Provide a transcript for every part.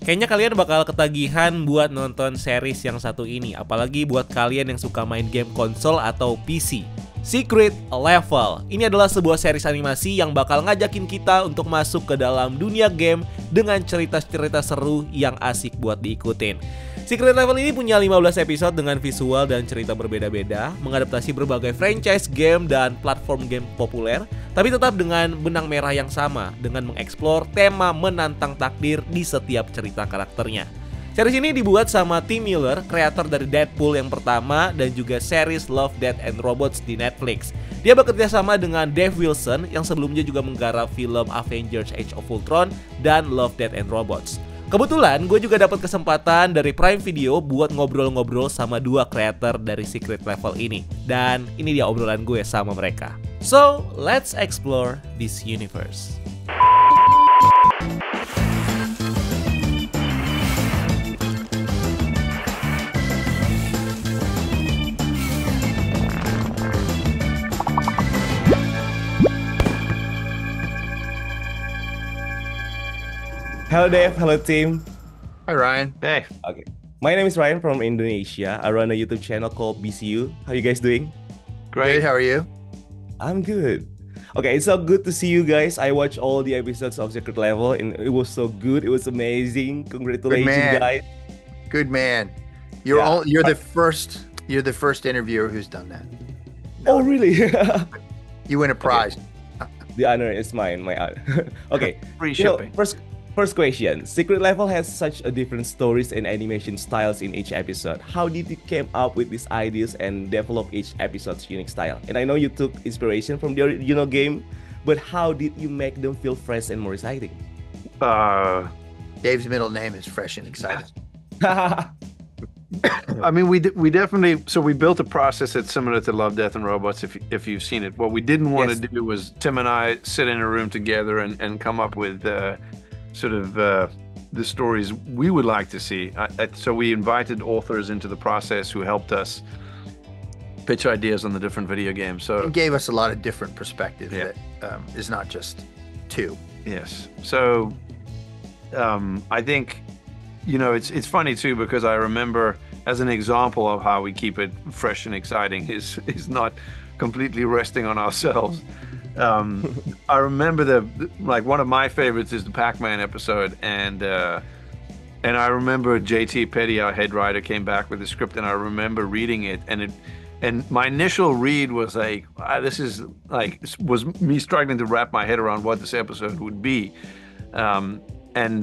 Kayaknya kalian bakal ketagihan buat nonton series yang satu ini, apalagi buat kalian yang suka main game konsol atau PC. Secret Level. Ini adalah sebuah series animasi yang bakal ngajakin kita untuk masuk ke dalam dunia game dengan cerita-cerita seru yang asik buat diikutin. Secret Level ini punya 15 episode dengan visual dan cerita berbeda-beda, mengadaptasi berbagai franchise game dan platform game populer, tapi tetap dengan benang merah yang sama, dengan mengeksplor tema menantang takdir di setiap cerita karakternya. Series ini dibuat sama Tim Miller, kreator dari Deadpool yang pertama dan juga series Love, Death and Robots di Netflix. Dia bekerja sama dengan Dave Wilson yang sebelumnya juga menggarap film Avengers Age of Ultron dan Love, Death and Robots. Kebetulan gue juga dapat kesempatan dari Prime Video buat ngobrol-ngobrol sama dua kreator dari Secret Level ini. Dan ini dia obrolan gue sama mereka. So, let's explore this universe. Hello Dave, hello team. Hi Ryan. Hey. Okay. My name is Ryan from Indonesia. I run a YouTube channel called BCU. How you guys doing? Great. How are you? I'm good. Okay, it's so good to see you guys. I watched all the episodes of Secret Level and it was so good. It was amazing. Congratulations, guys. Good man. You're the first interviewer who's done that. No. Oh, really? You win a prize. Okay. The honor is mine. My honor. Okay. Free shipping. First question. Secret Level has such a different stories and animation styles in each episode. How did you came up with these ideas and develop each episode's unique style? And I know you took inspiration from the original game, but how did you make them feel fresh and more exciting? Dave's middle name is Fresh and Exciting. I mean, we definitely, so we built a process that's similar to Love, Death and Robots if you've seen it. What we didn't want to do was Tim and I sit in a room together and come up with the stories we would like to see. So we invited authors into the process who helped us pitch ideas on the different video games. So it gave us a lot of different perspectives that is not just two. Yes. So I think, it's funny too, because I remember as an example of how we keep it fresh and exciting is not completely resting on ourselves. I remember one of my favorites is the Pac-Man episode, and I remember JT Petty, our head writer, came back with the script, and I remember reading it, and my initial read was like, was me struggling to wrap my head around what this episode would be, and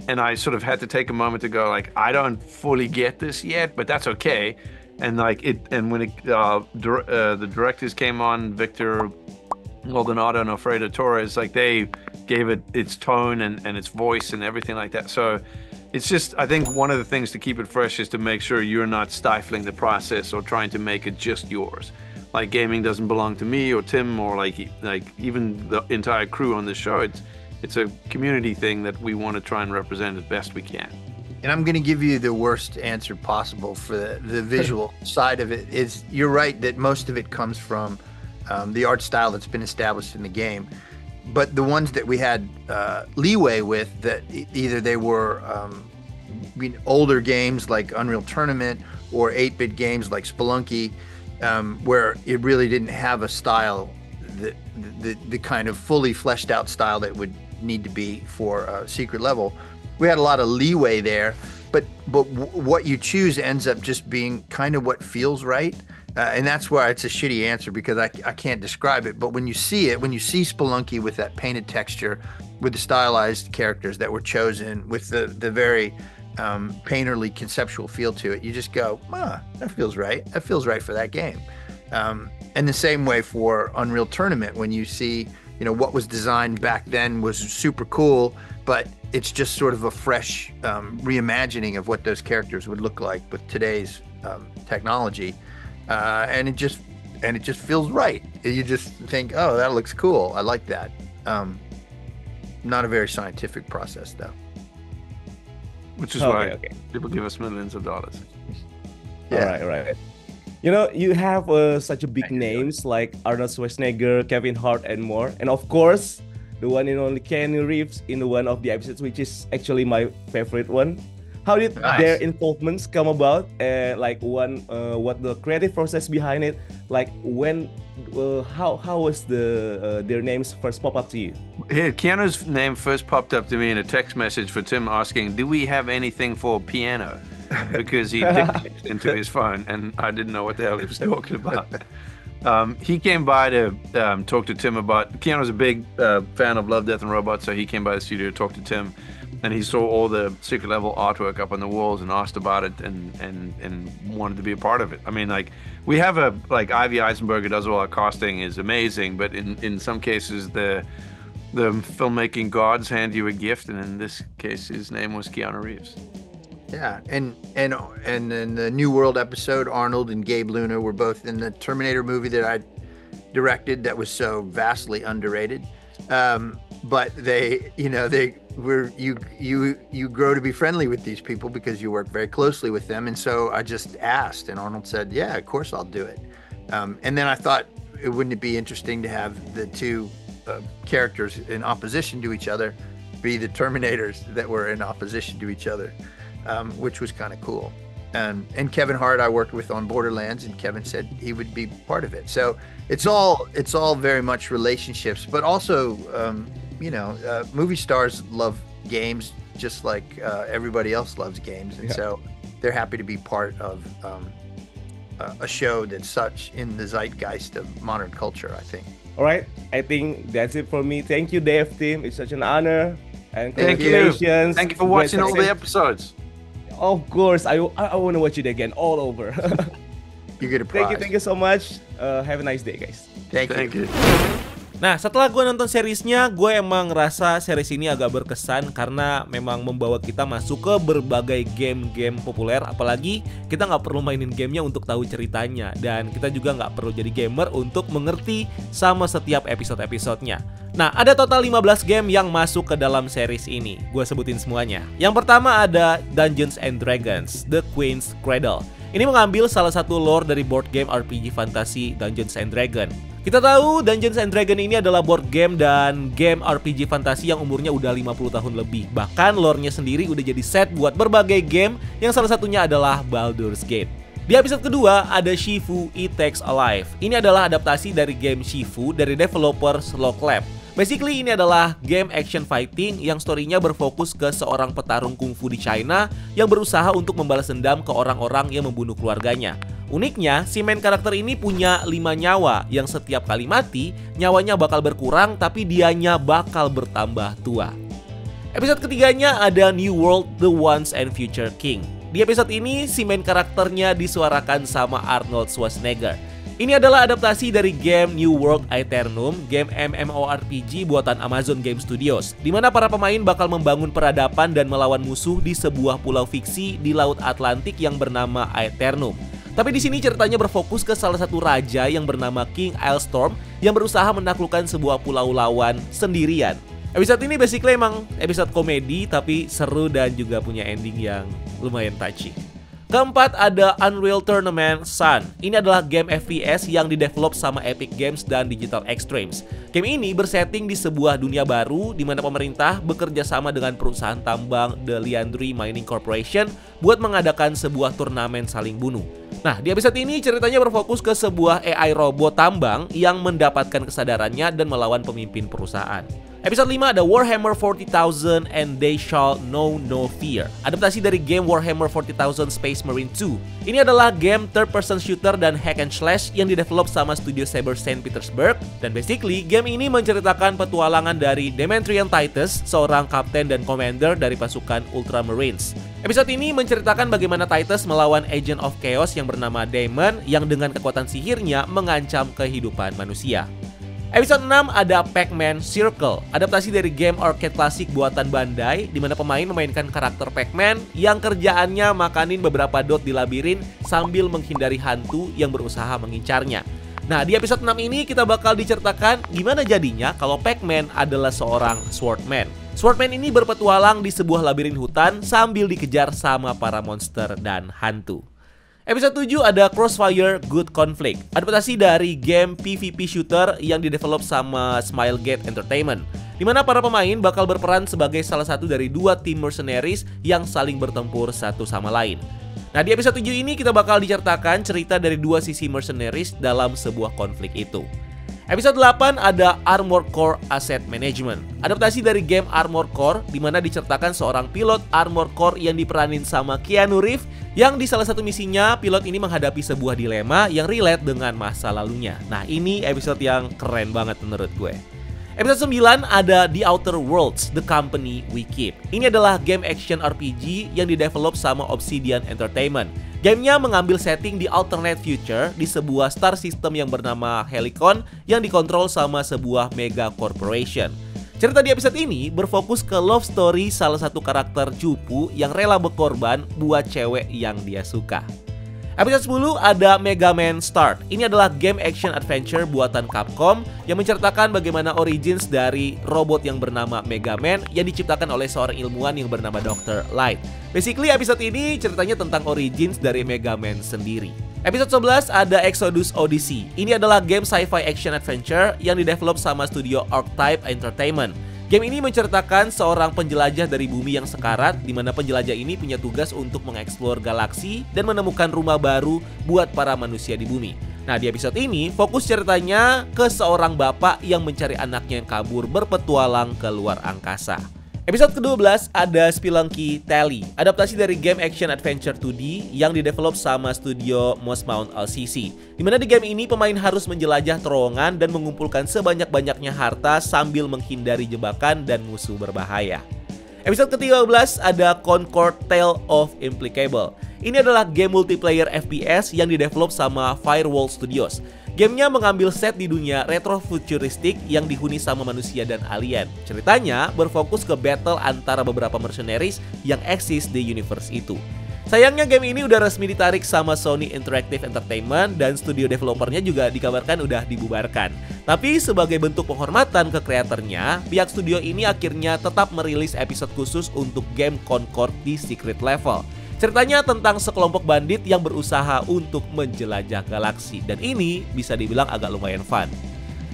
I sort of had to take a moment to go like, I don't fully get this yet, but that's okay, and when the directors came on, Victor Maldonado and Alfredo Torres, they gave it its tone and its voice and everything like that. So it's just, I think one of the things to keep it fresh is to make sure you're not stifling the process or trying to make it just yours. Like, gaming doesn't belong to me or Tim or like even the entire crew on this show. It's a community thing that we want to try and represent as best we can. And I'm going to give you the worst answer possible for the visual side of it. You're right that most of it comes from the art style that's been established in the game, but the ones that we had leeway with, that either they were older games like Unreal Tournament or 8-bit games like Spelunky, where it really didn't have a style, the kind of fully fleshed out style that would need to be for Secret Level. We had a lot of leeway there, but what you choose ends up just being kind of what feels right. And that's why it's a shitty answer, because I can't describe it. But when you see Spelunky with that painted texture, with the stylized characters that were chosen, with the very painterly conceptual feel to it, you just go, that feels right. That feels right for that game. And the same way for Unreal Tournament, when you see, what was designed back then was super cool, but it's just sort of a fresh reimagining of what those characters would look like with today's technology. And it just feels right. You just think, oh, that looks cool. I like that. Not a very scientific process, though. Which is why people give us millions of dollars. Yeah. All right. You have such a big names like Arnold Schwarzenegger, Kevin Hart, and more. And of course, the one and only Keanu Reeves in one of the episodes, which is actually my favorite one. How did their involvements come about? What the creative process behind it? Like how was their names first pop up to you? Yeah, Keanu's name first popped up to me in a text message for Tim asking, "Do we have anything for piano?" Because he dictated into his phone, and I didn't know what the hell he was talking about. He came by to talk to Tim about. Keanu's a big fan of Love, Death, and Robots, so he came by the studio to talk to Tim. And he saw all the secret level artwork up on the walls and asked about it and wanted to be a part of it. I mean, like, we have Ivy Eisenberger does all our casting, is amazing, but in some cases the filmmaking gods hand you a gift, and in this case his name was Keanu Reeves. Yeah, and in the New World episode, Arnold and Gabe Luna were both in the Terminator movie that I directed that was so vastly underrated. But you grow to be friendly with these people because you work very closely with them. And so I just asked, and Arnold said, yeah, of course I'll do it. And then I thought, wouldn't it be interesting to have the two characters in opposition to each other be the Terminators that were in opposition to each other, which was kind of cool. And Kevin Hart I worked with on Borderlands, and Kevin said he would be part of it. So it's all very much relationships, but also movie stars love games just like everybody else loves games, and so they're happy to be part of a show that's such in the zeitgeist of modern culture, I think. All right, I think that's it for me. Thank you, Dave Tim. It's such an honor, and congratulations. Thank you for watching all the episodes. Of course, I want to watch it again all over. You get a prize. Thank you so much. Have a nice day, guys. Thank you. Nah, setelah gue nonton seriesnya, gue emang ngerasa series ini agak berkesan karena memang membawa kita masuk ke berbagai game-game populer. Apalagi kita nggak perlu mainin gamenya untuk tahu ceritanya, dan kita juga nggak perlu jadi gamer untuk mengerti sama setiap episode-episodenya. Nah, ada total 15 game yang masuk ke dalam series ini. Gue sebutin semuanya. Yang pertama ada Dungeons and Dragons: The Queen's Cradle. Ini mengambil salah satu lore dari board game RPG fantasi Dungeons and Dragons. Kita tahu Dungeons and Dragons ini adalah board game dan game RPG fantasi yang umurnya udah 50 tahun lebih. Bahkan lore-nya sendiri udah jadi set buat berbagai game, yang salah satunya adalah Baldur's Gate. Di episode kedua ada Shifu It Takes a Life. Ini adalah adaptasi dari game Shifu dari developer Slock Lab. Basically ini adalah game action fighting yang story-nya berfokus ke seorang petarung kungfu di China yang berusaha untuk membalas dendam ke orang-orang yang membunuh keluarganya. Uniknya, si main karakter ini punya 5 nyawa yang setiap kali mati, nyawanya bakal berkurang tapi dianya bakal bertambah tua. Episode ketiganya ada New World: The Once and Future King. Di episode ini, si main karakternya disuarakan sama Arnold Schwarzenegger. Ini adalah adaptasi dari game New World Aeternum, game MMORPG buatan Amazon Game Studios, di mana para pemain bakal membangun peradaban dan melawan musuh di sebuah pulau fiksi di Laut Atlantik yang bernama Aeternum. Tapi di sini ceritanya berfokus ke salah satu raja yang bernama King Ailstorm yang berusaha menaklukkan sebuah pulau lawan sendirian. Episode ini basically emang episode komedi tapi seru dan juga punya ending yang lumayan touchy. Keempat ada Unreal Tournament Sun. Ini adalah game FPS yang didevelop sama Epic Games dan Digital Extremes. Game ini bersetting di sebuah dunia baru di mana pemerintah bekerja sama dengan perusahaan tambang The Liandry Mining Corporation buat mengadakan sebuah turnamen saling bunuh. Nah, di episode ini ceritanya berfokus ke sebuah AI robot tambang yang mendapatkan kesadarannya dan melawan pemimpin perusahaan. Episode 5 ada Warhammer 40,000 and They Shall Know No Fear. Adaptasi dari game Warhammer 40,000 Space Marine 2. Ini adalah game third person shooter dan hack and slash yang didevelop sama studio Saber St. Petersburg. Dan basically game ini menceritakan petualangan dari Demetrian Titus, seorang kapten dan commander dari pasukan Ultramarines. Episode ini menceritakan bagaimana Titus melawan Agent of Chaos yang bernama Daemon yang dengan kekuatan sihirnya mengancam kehidupan manusia. Episode 6 ada Pac-Man Circle, adaptasi dari game arcade klasik buatan Bandai, di mana pemain memainkan karakter Pac-Man yang kerjaannya makanin beberapa dot di labirin sambil menghindari hantu yang berusaha mengincarnya. Nah, di episode 6 ini kita bakal diceritakan gimana jadinya kalau Pac-Man adalah seorang swordman. Swordman ini berpetualang di sebuah labirin hutan sambil dikejar sama para monster dan hantu. Episode 7 ada Crossfire Good Conflict, adaptasi dari game PvP shooter yang didevelop sama Smilegate Entertainment. di mana para pemain bakal berperan sebagai salah satu dari 2 tim mercenaries yang saling bertempur satu sama lain. Nah, di episode 7 ini kita bakal diceritakan cerita dari 2 sisi mercenaries dalam sebuah konflik itu. Episode 8 ada Armored Core Asset Management, adaptasi dari game Armored Core, di mana diceritakan seorang pilot Armored Core yang diperanin sama Keanu Reeves, yang di salah satu misinya pilot ini menghadapi sebuah dilema yang relate dengan masa lalunya. Nah, ini episode yang keren banget menurut gue. Episode 9 ada The Outer Worlds, The Company We Keep. Ini adalah game action RPG yang didevelop sama Obsidian Entertainment. Gamenya mengambil setting di alternate future di sebuah star system yang bernama Helicon yang dikontrol sama sebuah mega corporation. Cerita di episode ini berfokus ke love story salah satu karakter cupu yang rela berkorban buat cewek yang dia suka. Episode 10 ada Mega Man Start. Ini adalah game action adventure buatan Capcom yang menceritakan bagaimana origins dari robot yang bernama Mega Man yang diciptakan oleh seorang ilmuwan yang bernama Dr. Light. Basically episode ini ceritanya tentang origins dari Mega Man sendiri. Episode 11 ada Exodus Odyssey. Ini adalah game sci-fi action adventure yang didevelop sama studio Archetype Entertainment. Game ini menceritakan seorang penjelajah dari bumi yang sekarat, di mana penjelajah ini punya tugas untuk mengeksplor galaksi dan menemukan rumah baru buat para manusia di bumi. Nah, di episode ini fokus ceritanya ke seorang bapak yang mencari anaknya yang kabur berpetualang ke luar angkasa. Episode ke-12 ada Spelunky Tally, adaptasi dari game action adventure 2D yang didevelop sama studio Mosmount LCC. Di mana di game ini pemain harus menjelajah terowongan dan mengumpulkan sebanyak-banyaknya harta sambil menghindari jebakan dan musuh berbahaya. Episode ke-13 ada Concord Tale of Implicable. Ini adalah game multiplayer FPS yang didevelop sama Firewall Studios. Gamenya mengambil set di dunia retrofuturistik yang dihuni sama manusia dan alien. Ceritanya berfokus ke battle antara beberapa mercenaries yang eksis di universe itu. Sayangnya game ini udah resmi ditarik sama Sony Interactive Entertainment dan studio developernya juga dikabarkan udah dibubarkan. Tapi sebagai bentuk penghormatan ke kreatornya, pihak studio ini akhirnya tetap merilis episode khusus untuk game Concord di Secret Level. Ceritanya tentang sekelompok bandit yang berusaha untuk menjelajah galaksi, dan ini bisa dibilang agak lumayan fun.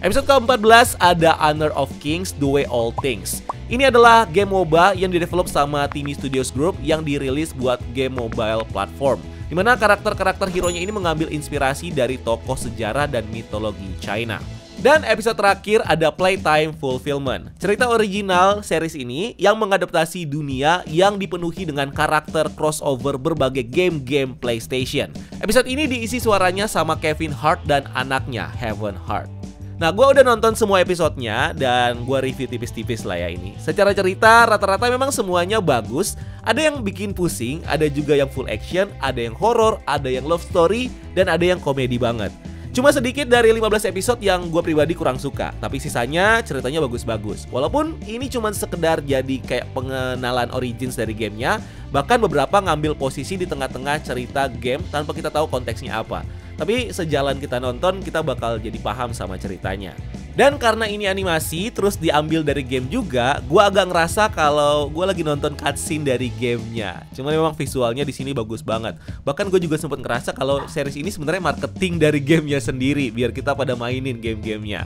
Episode ke-14 ada Honor of Kings The Way All Things. Ini adalah game MOBA yang didevelop sama Timi Studios Group yang dirilis buat game mobile platform, dimana karakter-karakter hero-nya ini mengambil inspirasi dari tokoh sejarah dan mitologi China. Dan episode terakhir ada Playtime Fulfillment, cerita original series ini yang mengadaptasi dunia yang dipenuhi dengan karakter crossover berbagai game-game PlayStation. Episode ini diisi suaranya sama Kevin Hart dan anaknya Heaven Hart. Nah, gue udah nonton semua episodenya dan gue review tipis-tipis lah ya ini. Secara cerita rata-rata memang semuanya bagus. Ada yang bikin pusing, ada juga yang full action, ada yang horror, ada yang love story, dan ada yang komedi banget. Cuma sedikit dari 15 episode yang gue pribadi kurang suka, tapi sisanya ceritanya bagus-bagus. Walaupun ini cuma sekedar jadi kayak pengenalan origins dari gamenya, bahkan beberapa ngambil posisi di tengah-tengah cerita game tanpa kita tahu konteksnya apa. Tapi sejalan kita nonton, kita bakal jadi paham sama ceritanya. Dan karena ini animasi terus diambil dari game juga, gue agak ngerasa kalau gue lagi nonton cutscene dari gamenya. Cuma memang visualnya di sini bagus banget. Bahkan gue juga sempat ngerasa kalau series ini sebenarnya marketing dari gamenya sendiri, biar kita pada mainin game-gamenya.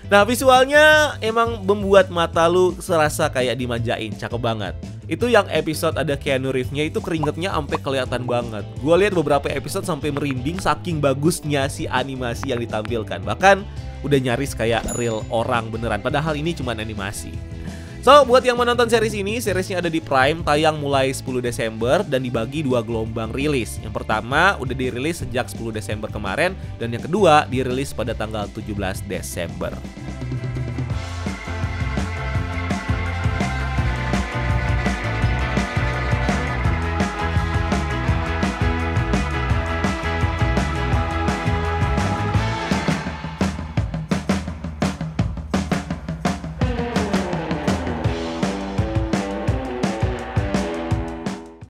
Nah, visualnya emang membuat mata lu serasa kayak dimanjain, cakep banget. Itu yang episode ada Keanu Reeves-nya itu keringetnya sampai kelihatan banget. Gue lihat beberapa episode sampai merinding saking bagusnya si animasi yang ditampilkan. Bahkan udah nyaris kayak real orang beneran, padahal ini cuma animasi. So, buat yang menonton series ini, seriesnya ada di Prime, tayang mulai 10 Desember dan dibagi 2 gelombang rilis. Yang pertama udah dirilis sejak 10 Desember kemarin dan yang kedua dirilis pada tanggal 17 Desember.